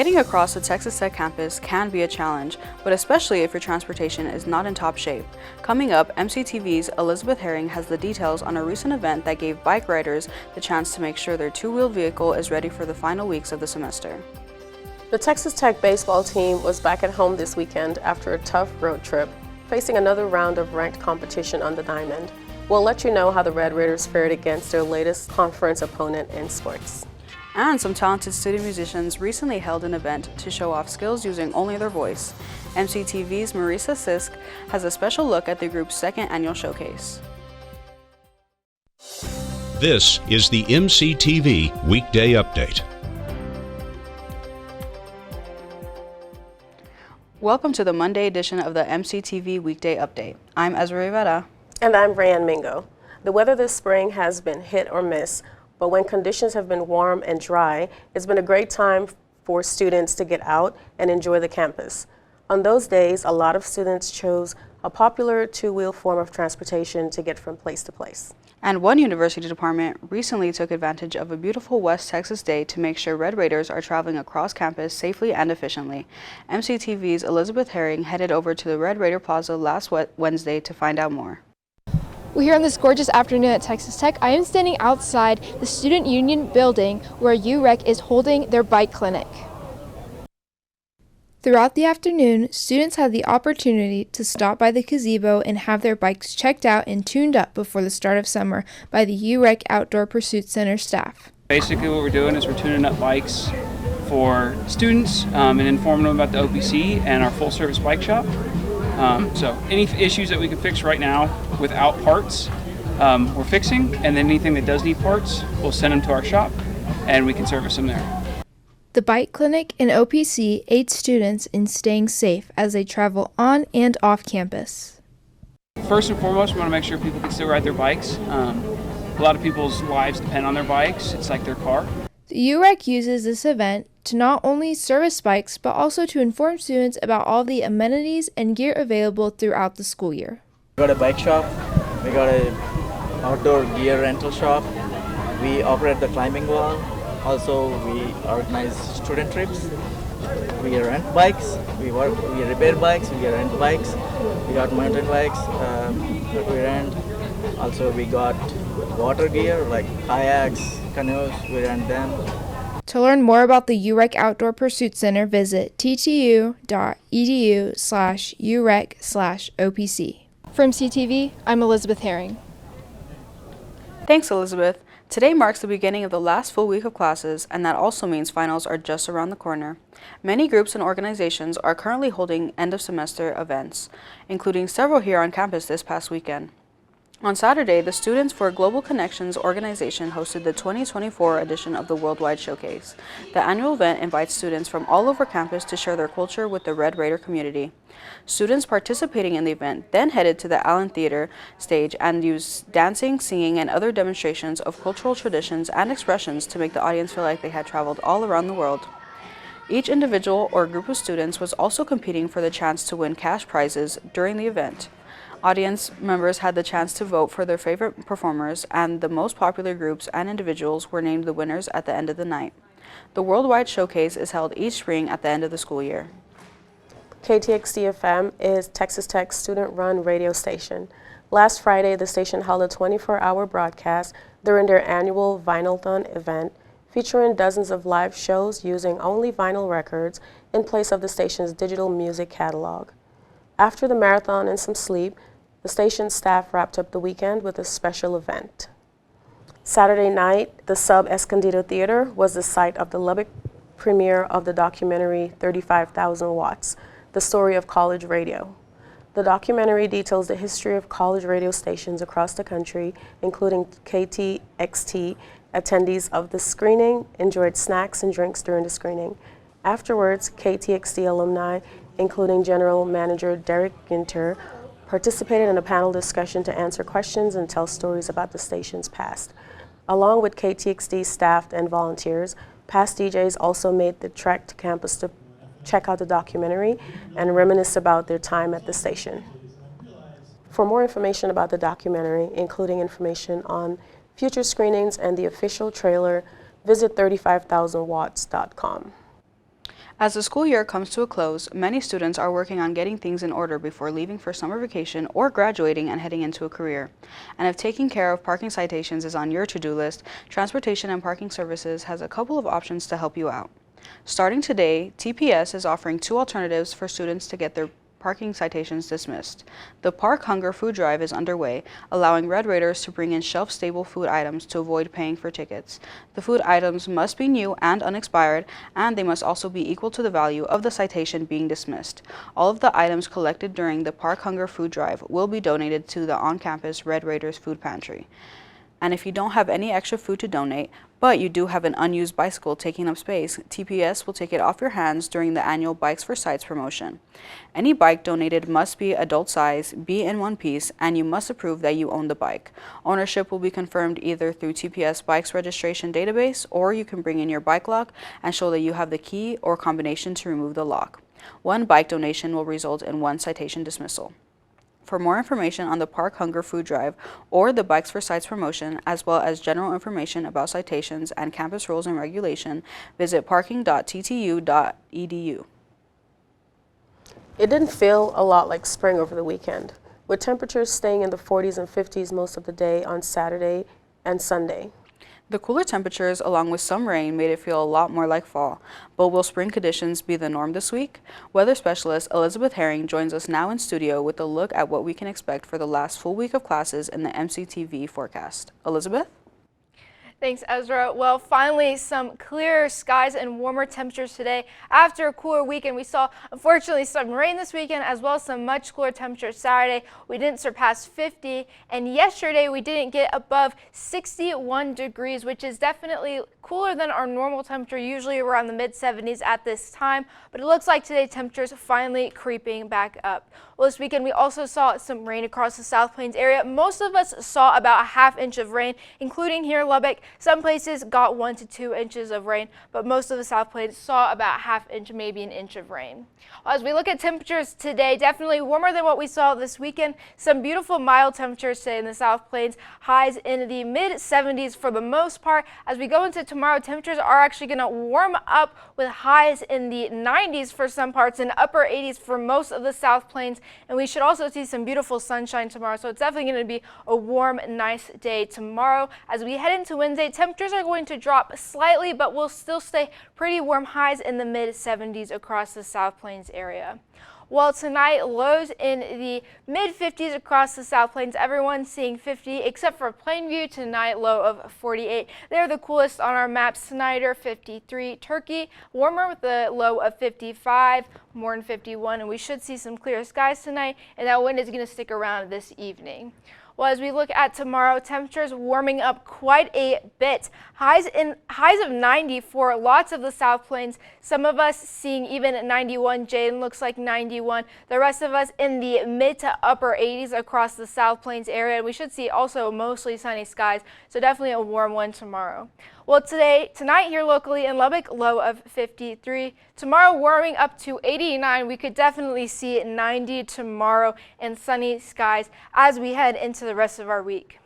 Getting across the Texas Tech campus can be a challenge, but especially if your transportation is not in top shape. Coming up, MCTV's Elisabeth Herring has the details on a recent event that gave bike riders the chance to make sure their two-wheeled vehicle is ready for the final weeks of the semester. The Texas Tech baseball team was back at home this weekend after a tough road trip, facing another round of ranked competition on the diamond. We'll let you know how the Red Raiders fared against their latest conference opponent in sports. And some talented student musicians recently held an event to show off skills using only their voice. MCTV's Marisa Sisk has a special look at the group's second annual showcase. This is the MCTV Weekday Update. Welcome to the Monday edition of the MCTV Weekday Update. I'm Ezra Rivera. And I'm Rayan Mingo. The weather this spring has been hit or miss, but when conditions have been warm and dry, it's been a great time for students to get out and enjoy the campus. On those days, a lot of students chose a popular two-wheel form of transportation to get from place to place. And one university department recently took advantage of a beautiful West Texas day to make sure Red Raiders are traveling across campus safely and efficiently. MCTV's Elisabeth Herring headed over to the Red Raider Plaza last Wednesday to find out more. We're here on this gorgeous afternoon at Texas Tech. I am standing outside the Student Union building where UREC is holding their bike clinic. Throughout the afternoon, students had the opportunity to stop by the gazebo and have their bikes checked out and tuned up before the start of summer by the UREC Outdoor Pursuit Center staff. Basically what we're doing is we're tuning up bikes for students and informing them about the OPC and our full service bike shop. So any issues that we can fix right now without parts, we're fixing, and then anything that does need parts, we'll send them to our shop and we can service them there. The bike clinic and OPC aid students in staying safe as they travel on and off campus. First and foremost, we want to make sure people can still ride their bikes. A lot of people's lives depend on their bikes. It's like their car. The UREC uses this event to not only service bikes, but also to inform students about all the amenities and gear available throughout the school year. We got a bike shop, we got an outdoor gear rental shop, we operate the climbing wall, also we organize student trips, we rent bikes, we repair bikes, we rent bikes, we got mountain bikes that we rent, also we got water gear like kayaks, canoes, we rent them. To learn more about the UREC Outdoor Pursuit Center, visit ttu.edu/UREC/OPC. From CTV, I'm Elisabeth Herring. Thanks, Elizabeth. Today marks the beginning of the last full week of classes, and that also means finals are just around the corner. Many groups and organizations are currently holding end-of-semester events, including several here on campus this past weekend. On Saturday, the Students for Global Connections organization hosted the 2024 edition of the Worldwide Showcase. The annual event invites students from all over campus to share their culture with the Red Raider community. Students participating in the event then headed to the Allen Theater stage and used dancing, singing, and other demonstrations of cultural traditions and expressions to make the audience feel like they had traveled all around the world. Each individual or group of students was also competing for the chance to win cash prizes during the event. Audience members had the chance to vote for their favorite performers, and the most popular groups and individuals were named the winners at the end of the night. The Worldwide Showcase is held each spring at the end of the school year. KTXT-FM is Texas Tech's student-run radio station. Last Friday, the station held a 24-hour broadcast during their annual Vinyl-thon event, featuring dozens of live shows using only vinyl records in place of the station's digital music catalog. After the marathon and some sleep, the station staff wrapped up the weekend with a special event. Saturday night, the Sub Escondido Theater was the site of the Lubbock premiere of the documentary 35,000 Watts, the story of college radio. The documentary details the history of college radio stations across the country, including KTXT. Attendees of the screening enjoyed snacks and drinks during the screening. Afterwards, KTXT alumni, including General Manager Derek Ginter, participated in a panel discussion to answer questions and tell stories about the station's past. Along with KTXT staff and volunteers, past DJs also made the trek to campus to check out the documentary and reminisce about their time at the station. For more information about the documentary, including information on future screenings and the official trailer, visit 35000watts.com. As the school year comes to a close, many students are working on getting things in order before leaving for summer vacation or graduating and heading into a career. And if taking care of parking citations is on your to-do list, Transportation and Parking Services has a couple of options to help you out. Starting today, TPS is offering 2 alternatives for students to get their parking citations dismissed. The Park Hunger Food Drive is underway, allowing Red Raiders to bring in shelf-stable food items to avoid paying for tickets. The food items must be new and unexpired, and they must also be equal to the value of the citation being dismissed. All of the items collected during the Park Hunger Food Drive will be donated to the on-campus Red Raiders Food Pantry. And if you don't have any extra food to donate, but you do have an unused bicycle taking up space, TPS will take it off your hands during the annual Bikes for Sites promotion. Any bike donated must be adult size, be in one piece, and you must approve that you own the bike. Ownership will be confirmed either through TPS Bikes Registration Database, or you can bring in your bike lock and show that you have the key or combination to remove the lock. 1 bike donation will result in 1 citation dismissal. For more information on the Park Hunger Food Drive or the Bikes for Sites promotion, as well as general information about citations and campus rules and regulation, visit parking.ttu.edu. It didn't feel a lot like spring over the weekend, with temperatures staying in the 40s and 50s most of the day on Saturday and Sunday. The cooler temperatures, along with some rain, made it feel a lot more like fall. But will spring conditions be the norm this week? Weather specialist Elisabeth Herring joins us now in studio with a look at what we can expect for the last full week of classes in the MCTV forecast. Elizabeth? Thanks, Ezra. Well, finally, some clearer skies and warmer temperatures today. After a cooler weekend, we saw, unfortunately, some rain this weekend, as well as some much cooler temperatures Saturday. We didn't surpass 50, and yesterday we didn't get above 61 degrees, which is definitely cooler than our normal temperature, usually around the mid-70s at this time. But it looks like today temperatures finally creeping back up. Well, this weekend we also saw some rain across the South Plains area. Most of us saw about a ½ inch of rain, including here in Lubbock. Some places got 1 to 2 inches of rain, but most of the South Plains saw about ½ inch, maybe an inch of rain. As we look at temperatures today, definitely warmer than what we saw this weekend. Some beautiful mild temperatures today in the South Plains, highs in the mid-70s for the most part. As we go into tomorrow, temperatures are actually going to warm up with highs in the 90s for some parts and upper 80s for most of the South Plains. And we should also see some beautiful sunshine tomorrow. So it's definitely going to be a warm, nice day tomorrow. As we head into Wednesday, temperatures are going to drop slightly, but will still stay pretty warm, highs in the mid-70s across the South Plains area. Well, tonight, lows in the mid-50s across the South Plains. Everyone's seeing 50 except for Plainview tonight, low of 48. They're the coolest on our map. Snyder, 53. Turkey, warmer with a low of 55. Morton, 51. And we should see some clear skies tonight, and that wind is going to stick around this evening. Well, as we look at tomorrow, temperatures warming up quite a bit. Highs of 90 for lots of the South Plains. Some of us seeing even 91. Jaden looks like 91. The rest of us in the mid to upper 80s across the South Plains area. We should see also mostly sunny skies, so definitely a warm one tomorrow. Well, tonight here locally in Lubbock, low of 53. Tomorrow warming up to 89. We could definitely see 90 tomorrow and sunny skies as we head into the rest of our week.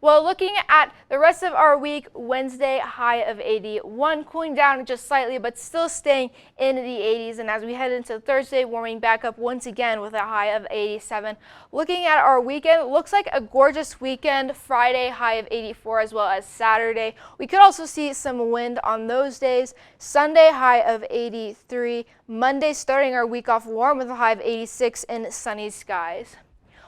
Well, looking at the rest of our week, Wednesday, high of 81, cooling down just slightly, but still staying in the 80s. And as we head into Thursday, warming back up once again with a high of 87. Looking at our weekend, looks like a gorgeous weekend. Friday, high of 84, as well as Saturday. We could also see some wind on those days. Sunday, high of 83. Monday, starting our week off warm with a high of 86 and sunny skies.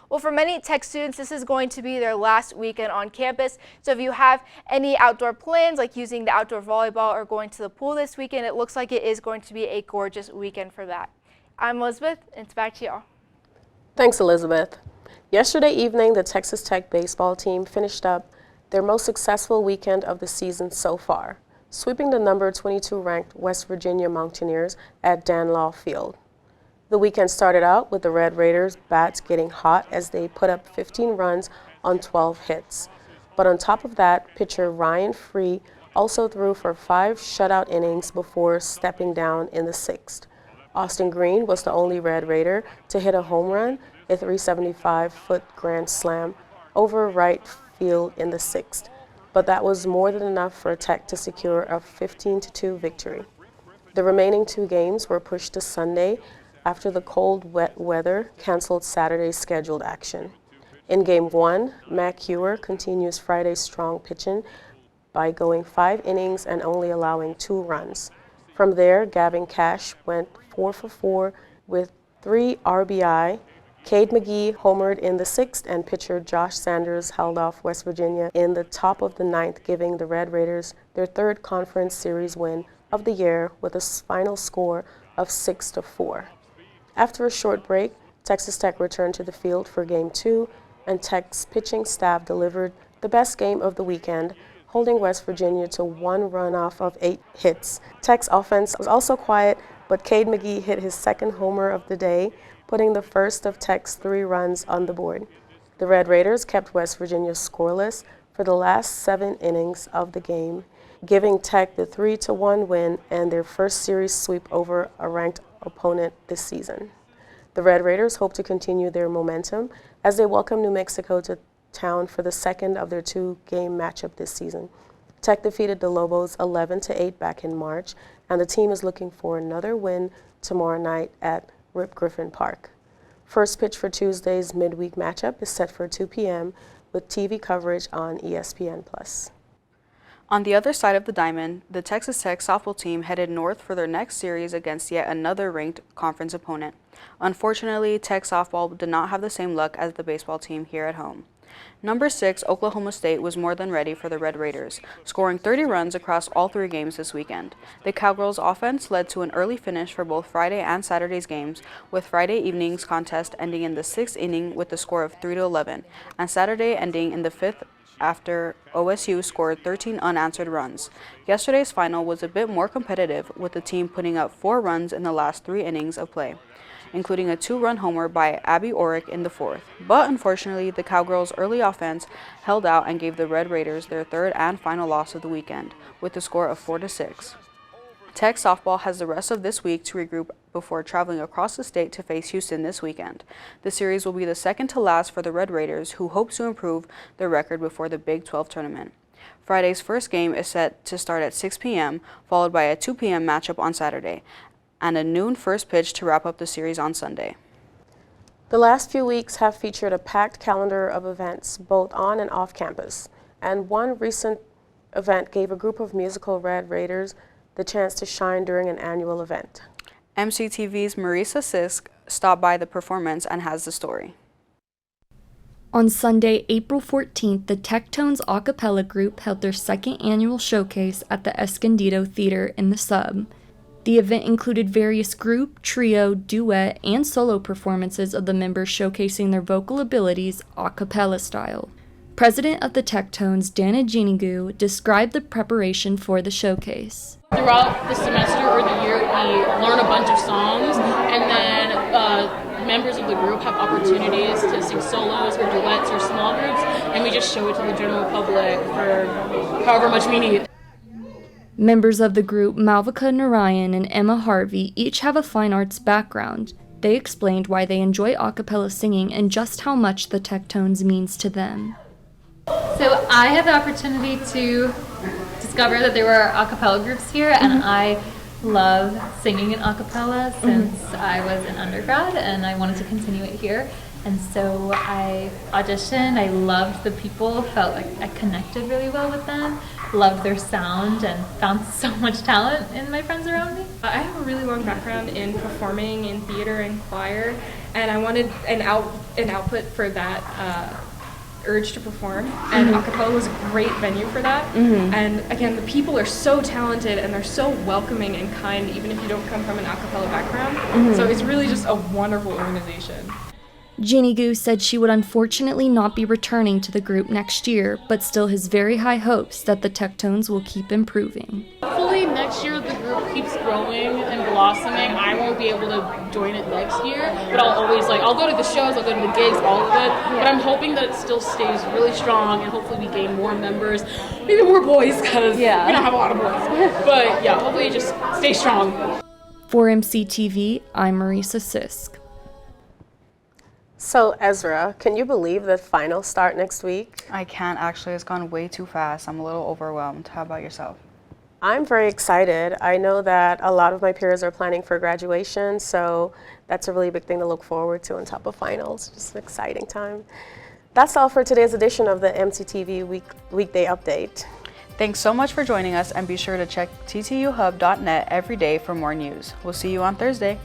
Well, for many tech students, this is going to be their last weekend on campus. So if you have any outdoor plans, like using the outdoor volleyball or going to the pool this weekend, it looks like it is going to be a gorgeous weekend for that. I'm Elizabeth, and it's back to y'all. Thanks, Elizabeth. Yesterday evening, the Texas Tech baseball team finished up their most successful weekend of the season so far, sweeping the number 22 ranked West Virginia Mountaineers at Danlaw Field. The weekend started out with the Red Raiders' bats getting hot as they put up 15 runs on 12 hits. But on top of that, pitcher Ryan Free also threw for 5 shutout innings before stepping down in the 6th. Austin Green was the only Red Raider to hit a home run, a 375-foot grand slam over right field in the 6th. But that was more than enough for Tech to secure a 15-2 victory. The remaining 2 games were pushed to Sunday after the cold, wet weather canceled Saturday's scheduled action. In Game 1, Mac Hewer continues Friday's strong pitching by going 5 innings and only allowing 2 runs. From there, Gavin Cash went 4 for 4 with 3 RBI. Cade McGee homered in the 6th, and pitcher Josh Sanders held off West Virginia in the top of the 9th, giving the Red Raiders their 3rd conference series win of the year with a final score of 6-4. After a short break, Texas Tech returned to the field for Game 2, and Tech's pitching staff delivered the best game of the weekend, holding West Virginia to 1 runoff of 8 hits. Tech's offense was also quiet, but Cade McGee hit his 2nd homer of the day, putting the first of Tech's 3 runs on the board. The Red Raiders kept West Virginia scoreless for the last 7 innings of the game, giving Tech the 3-1 win and their first series sweep over a ranked opponent this season. The Red Raiders hope to continue their momentum as they welcome New Mexico to town for the 2nd of their 2-game matchup this season. Tech defeated the Lobos 11-8 back in March, and the team is looking for another win tomorrow night at Rip Griffin Park. First pitch for Tuesday's midweek matchup is set for 2 p.m. with TV coverage on ESPN+. On the other side of the diamond, the Texas Tech softball team headed north for their next series against yet another ranked conference opponent. Unfortunately, Tech softball did not have the same luck as the baseball team here at home. Number 6, Oklahoma State was more than ready for the Red Raiders, scoring 30 runs across all 3 games this weekend. The Cowgirls' offense led to an early finish for both Friday and Saturday's games, with Friday evening's contest ending in the 6th inning with a score of 3-11, and Saturday ending in the 5th after OSU scored 13 unanswered runs. Yesterday's final was a bit more competitive, with the team putting up 4 runs in the last 3 innings of play, including a 2-run homer by Abby Orrick in the 4th. But unfortunately, the Cowgirls' early offense held out and gave the Red Raiders their 3rd and final loss of the weekend, with a score of 4-6. Tech softball has the rest of this week to regroup before traveling across the state to face Houston this weekend. The series will be the 2nd to last for the Red Raiders, who hope to improve their record before the Big 12 tournament. Friday's first game is set to start at 6 p.m., followed by a 2 p.m. matchup on Saturday, and a noon first pitch to wrap up the series on Sunday. The last few weeks have featured a packed calendar of events, both on and off campus, and one recent event gave a group of musical Red Raiders the chance to shine during an annual event. MCTV's Marisa Sisk stopped by the performance and has the story. On Sunday, April 14th, the Tectones a cappella group held their 2nd annual showcase at the Escondido Theater in the Sub. The event included various group, trio, duet, and solo performances of the members showcasing their vocal abilities a cappella style. President of the Tectones, Dana Ginigu, described the preparation for the showcase. Throughout the semester or the year, we learn a bunch of songs, and then members of the group have opportunities to sing solos or duets or small groups, and we just show it to the general public for however much we need. Members of the group, Malvika Narayan and Emma Harvey, each have a fine arts background. They explained why they enjoy a cappella singing and just how much the Tectones means to them. So I had the opportunity to discover that there were a cappella groups here, and I love singing in a cappella since I was an undergrad, and I wanted to continue it here. And so I auditioned. I loved the people, felt like I connected really well with them, loved their sound, and found so much talent in my friends around me. I have a really long background in performing in theater and choir, and I wanted an output for that urge to perform, and a cappella was a great venue for that. And again, the people are so talented and they're so welcoming and kind, even if you don't come from an a cappella background. So it's really just a wonderful organization. Ginigu said she would unfortunately not be returning to the group next year, but still has very high hopes that the Tectones will keep improving. Hopefully next year the group keeps growing and blossoming. I won't be able to join it next year, but I'll always I'll go to the shows, I'll go to the gigs, all of it. But I'm hoping that it still stays really strong, and hopefully we gain more members, maybe more boys, because we don't have a lot of boys. But yeah, hopefully it just stay strong. For MCTV, I'm Marisa Sisk. So Ezra, can you believe that finals start next week? I can't actually. It's gone way too fast. I'm a little overwhelmed. How about yourself? I'm very excited. I know that a lot of my peers are planning for graduation, so that's a really big thing to look forward to on top of finals. Just an exciting time. That's all for today's edition of the MCTV Weekday Update. Thanks so much for joining us, and be sure to check ttuhub.net every day for more news. We'll see you on Thursday.